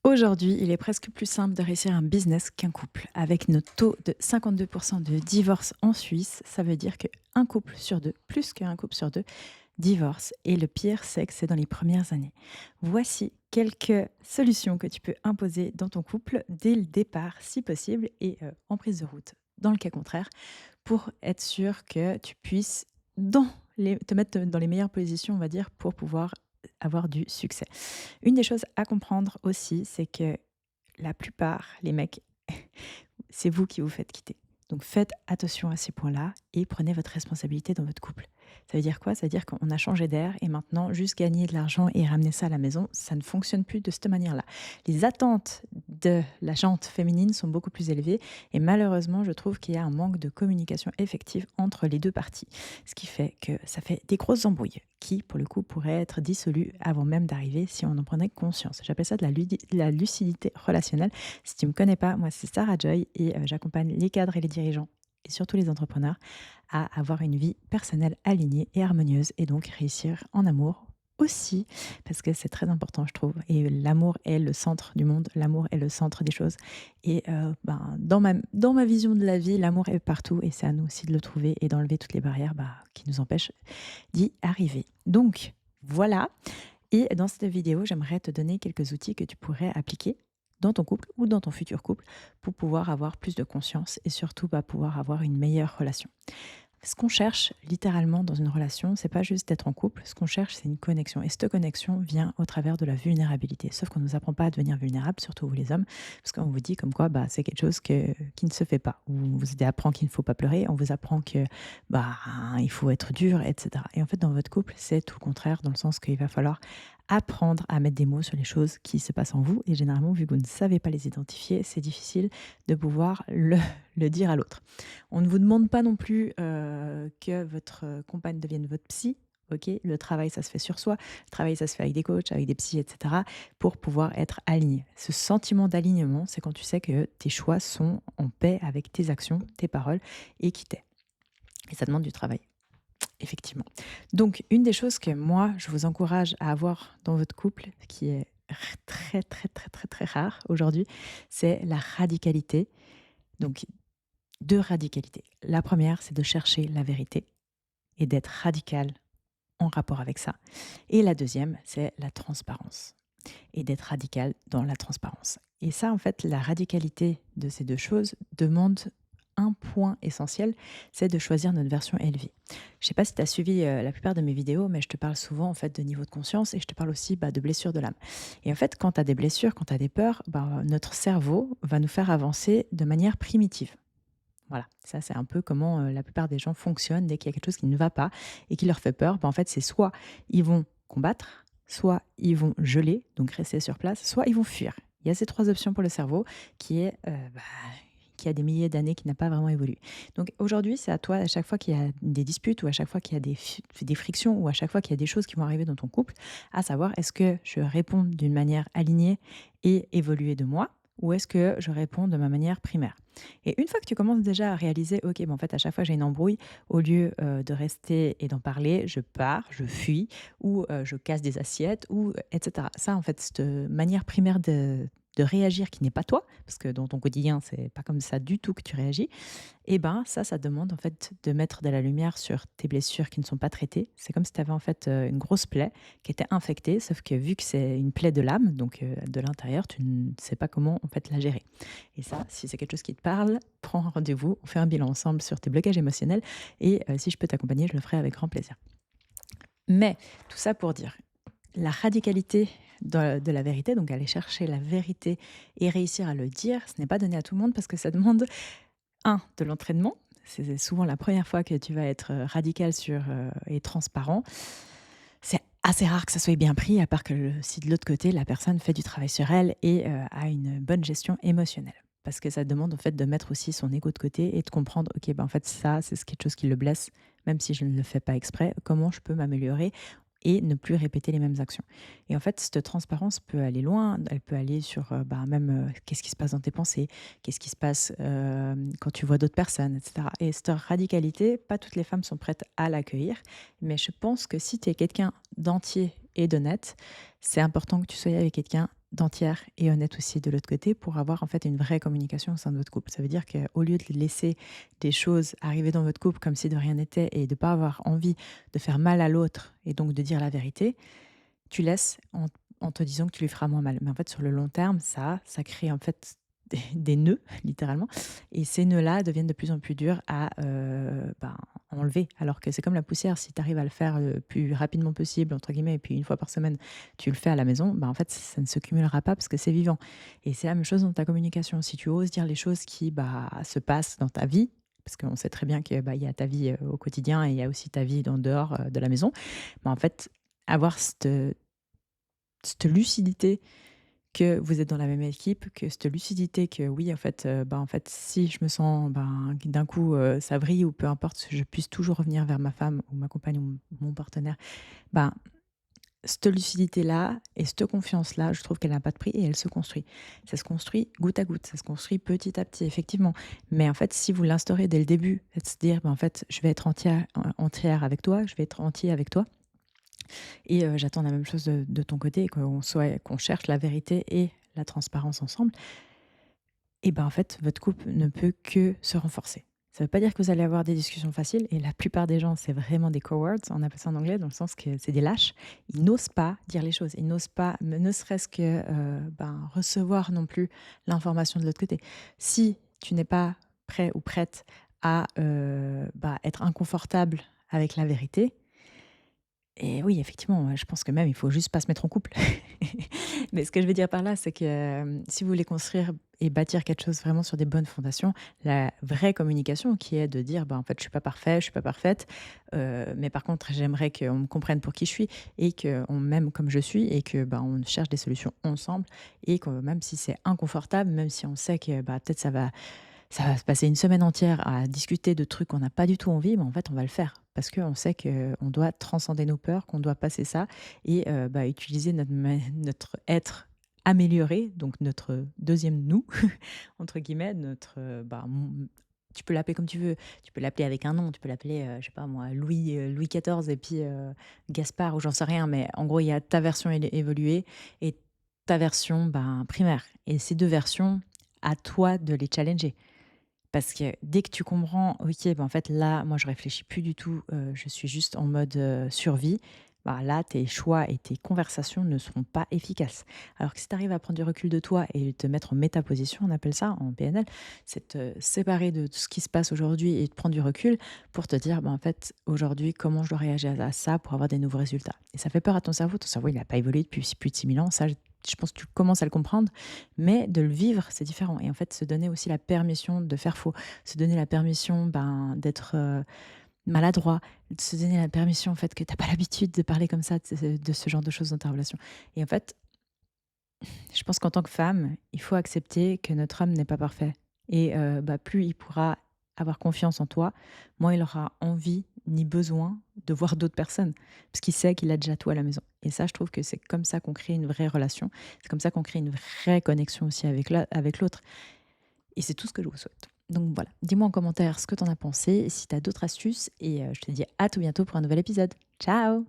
Aujourd'hui, il est presque plus simple de réussir un business qu'un couple. Avec notre taux de 52% de divorce en Suisse, ça veut dire qu'un couple sur deux, plus qu'un couple sur deux, divorce. Et le pire, c'est que c'est dans les premières années. Voici quelques solutions que tu peux imposer dans ton couple dès le départ, si possible, et en prise de route, dans le cas contraire, pour être sûr que tu puisses te mettre dans les meilleures positions, on va dire, pour pouvoir avoir du succès. Une des choses à comprendre aussi, c'est que la plupart, les mecs, c'est vous qui vous faites quitter. Donc faites attention à ces points-là et prenez votre responsabilité dans votre couple. Ça veut dire quoi? Ça veut dire qu'on a changé d'air et maintenant, juste gagner de l'argent et ramener ça à la maison, ça ne fonctionne plus de cette manière-là. Les attentes de la jante féminine sont beaucoup plus élevées et malheureusement, je trouve qu'il y a un manque de communication effective entre les deux parties. Ce qui fait que ça fait des grosses embrouilles qui, pour le coup, pourraient être dissolues avant même d'arriver si on en prenait conscience. J'appelle ça de la lucidité relationnelle. Si tu ne me connais pas, moi c'est Sarah Joy et j'accompagne les cadres et les dirigeants et surtout les entrepreneurs à avoir une vie personnelle alignée et harmonieuse et donc réussir en amour aussi parce que c'est très important je trouve et l'amour est le centre du monde, l'amour est le centre des choses et dans ma vision de la vie, l'amour est partout et c'est à nous aussi de le trouver et d'enlever toutes les barrières qui nous empêchent d'y arriver. Donc voilà, et dans cette vidéo, j'aimerais te donner quelques outils que tu pourrais appliquer dans ton couple ou dans ton futur couple pour pouvoir avoir plus de conscience et surtout pouvoir avoir une meilleure relation. Ce qu'on cherche littéralement dans une relation, c'est pas juste d'être en couple. Ce qu'on cherche, c'est une connexion. Et cette connexion vient au travers de la vulnérabilité. Sauf qu'on ne nous apprend pas à devenir vulnérable, surtout vous les hommes, parce qu'on vous dit comme quoi c'est quelque chose qui ne se fait pas. On vous apprend qu'il ne faut pas pleurer, on vous apprend que il faut être dur, etc. Et en fait, dans votre couple, c'est tout le contraire, dans le sens qu'il va falloir apprendre à mettre des mots sur les choses qui se passent en vous. Et généralement, vu que vous ne savez pas les identifier, c'est difficile de pouvoir le dire à l'autre. On ne vous demande pas non plus que votre compagne devienne votre psy. Ok, le travail, ça se fait sur soi. Le travail, ça se fait avec des coachs, avec des psys, etc. pour pouvoir être aligné. Ce sentiment d'alignement, c'est quand tu sais que tes choix sont en paix avec tes actions, tes paroles et qui t'est. Et ça demande du travail, effectivement. Donc, une des choses que moi, je vous encourage à avoir dans votre couple, qui est très, très, très, très, très rare aujourd'hui, c'est la radicalité. Donc, deux radicalités. La première, c'est de chercher la vérité et d'être radical en rapport avec ça. Et la deuxième, c'est la transparence et d'être radical dans la transparence. Et ça, en fait, la radicalité de ces deux choses demande un point essentiel, c'est de choisir notre version élevée. Je ne sais pas si tu as suivi la plupart de mes vidéos, mais je te parle souvent en fait de niveau de conscience et je te parle aussi de blessures de l'âme. Et en fait, quand tu as des blessures, quand tu as des peurs, notre cerveau va nous faire avancer de manière primitive. Voilà, ça c'est un peu comment la plupart des gens fonctionnent dès qu'il y a quelque chose qui ne va pas et qui leur fait peur. En fait, c'est soit ils vont combattre, soit ils vont geler, donc rester sur place, soit ils vont fuir. Il y a ces trois options pour le cerveau qui a des milliers d'années, qui n'a pas vraiment évolué. Donc aujourd'hui, c'est à toi, à chaque fois qu'il y a des disputes ou à chaque fois qu'il y a des frictions ou à chaque fois qu'il y a des choses qui vont arriver dans ton couple, à savoir est-ce que je réponds d'une manière alignée et évoluée de moi ou est-ce que je réponds de ma manière primaire. Et une fois que tu commences déjà à réaliser, ok, en fait, à chaque fois que j'ai une embrouille, au lieu de rester et d'en parler, je pars, je fuis, ou je casse des assiettes, ou etc. Ça, en fait, cette manière primaire de réagir qui n'est pas toi, parce que dans ton quotidien, c'est pas comme ça du tout que tu réagis, et ça demande en fait de mettre de la lumière sur tes blessures qui ne sont pas traitées. C'est comme si tu avais en fait une grosse plaie qui était infectée, sauf que vu que c'est une plaie de l'âme, donc de l'intérieur, tu ne sais pas comment en fait la gérer. Et ça, si c'est quelque chose qui te parle, prends un rendez-vous, on fait un bilan ensemble sur tes blocages émotionnels et si je peux t'accompagner, je le ferai avec grand plaisir. Mais tout ça pour dire, la radicalité de la vérité, donc aller chercher la vérité et réussir à le dire, ce n'est pas donné à tout le monde parce que ça demande, de l'entraînement. C'est souvent la première fois que tu vas être radical et transparent. C'est assez rare que ça soit bien pris, à part que si de l'autre côté, la personne fait du travail sur elle et a une bonne gestion émotionnelle. Parce que ça demande en fait de mettre aussi son ego de côté et de comprendre, ok, en fait ça, c'est quelque chose qui le blesse, même si je ne le fais pas exprès, comment je peux m'améliorer et ne plus répéter les mêmes actions. Et en fait, cette transparence peut aller loin, elle peut aller sur même qu'est-ce qui se passe dans tes pensées, qu'est-ce qui se passe quand tu vois d'autres personnes, etc. Et cette radicalité, pas toutes les femmes sont prêtes à l'accueillir, mais je pense que si tu es quelqu'un d'entier et d'honnête, c'est important que tu sois avec quelqu'un d'entière et honnête aussi de l'autre côté pour avoir en fait une vraie communication au sein de votre couple. Ça veut dire qu'au lieu de laisser des choses arriver dans votre couple comme si de rien n'était et de pas avoir envie de faire mal à l'autre et donc de dire la vérité, tu laisses en te disant que tu lui feras moins mal. Mais en fait, sur le long terme, ça crée en fait des nœuds, littéralement. Et ces nœuds-là deviennent de plus en plus durs à enlever. Alors que c'est comme la poussière, si tu arrives à le faire le plus rapidement possible, entre guillemets, et puis une fois par semaine, tu le fais à la maison, en fait, ça ne se cumulera pas parce que c'est vivant. Et c'est la même chose dans ta communication. Si tu oses dire les choses qui se passent dans ta vie, parce qu'on sait très bien qu'il y a ta vie au quotidien et il y a aussi ta vie en dehors de la maison, en fait, avoir cette lucidité que vous êtes dans la même équipe, que cette lucidité que oui, en fait, si je me sens, d'un coup, ça brille ou peu importe, je puisse toujours revenir vers ma femme ou ma compagne ou mon partenaire. Ben, cette lucidité-là et cette confiance-là, je trouve qu'elle n'a pas de prix et elle se construit. Ça se construit goutte à goutte, ça se construit petit à petit, effectivement. Mais en fait, si vous l'instaurez dès le début, c'est de se dire, en fait, je vais être entière avec toi, je vais être entier avec toi, et j'attends la même chose de ton côté, qu'on cherche la vérité et la transparence ensemble. Et ben, en fait, votre couple ne peut que se renforcer. Ça ne veut pas dire que vous allez avoir des discussions faciles et la plupart des gens, c'est vraiment des cowards, on appelle ça en anglais, dans le sens que c'est des lâches. Ils n'osent pas dire les choses, ils n'osent pas, ne serait-ce que, recevoir non plus l'information de l'autre côté. Si tu n'es pas prêt ou prête à, être inconfortable avec la vérité, et oui, effectivement, je pense que même il faut juste pas se mettre en couple. Mais ce que je veux dire par là, c'est que, si vous voulez construire et bâtir quelque chose vraiment sur des bonnes fondations, la vraie communication qui est de dire: «En fait, je suis pas parfait, je suis pas parfaite, mais par contre, j'aimerais qu'on me comprenne pour qui je suis et qu'on m'aime comme je suis et que, on cherche des solutions ensemble et que même si c'est inconfortable, même si on sait que, peut-être ça va se passer une semaine entière à discuter de trucs qu'on n'a pas du tout envie, mais en fait, on va le faire parce qu'on sait qu'on doit transcender nos peurs, qu'on doit passer ça et utiliser notre être amélioré, donc notre deuxième nous, entre guillemets, tu peux l'appeler comme tu veux. Tu peux l'appeler avec un nom, tu peux l'appeler, je sais pas moi, Louis XIV et puis Gaspard ou j'en sais rien, mais en gros, il y a ta version évoluée et ta version primaire. Et ces deux versions, à toi de les challenger. Parce que dès que tu comprends, OK, en fait, là, moi, je réfléchis plus du tout, je suis juste en mode, survie, là, tes choix et tes conversations ne seront pas efficaces. Alors que si tu arrives à prendre du recul de toi et te mettre en métaposition, on appelle ça en PNL, c'est te séparer de tout ce qui se passe aujourd'hui et de prendre du recul pour te dire: en fait, aujourd'hui, comment je dois réagir à ça pour avoir des nouveaux résultats?» Et ça fait peur à ton cerveau, il n'a pas évolué depuis plus de 6 000 ans, ça, je pense que tu commences à le comprendre, mais de le vivre, c'est différent et en fait, se donner aussi la permission de faire faux, se donner la permission, d'être, maladroit, se donner la permission, en fait, que tu as pas l'habitude de parler comme ça, de ce genre de choses dans ta relation et en fait, je pense qu'en tant que femme, il faut accepter que notre homme n'est pas parfait et plus il pourra avoir confiance en toi, moins il aura envie ni besoin de voir d'autres personnes parce qu'il sait qu'il a déjà tout à la maison et ça, je trouve que c'est comme ça qu'on crée une vraie relation. C'est comme ça qu'on crée une vraie connexion aussi avec l'autre et c'est tout ce que je vous souhaite. Donc voilà, dis-moi en commentaire ce que tu en as pensé, si tu as d'autres astuces et je te dis à tout bientôt pour un nouvel épisode. Ciao!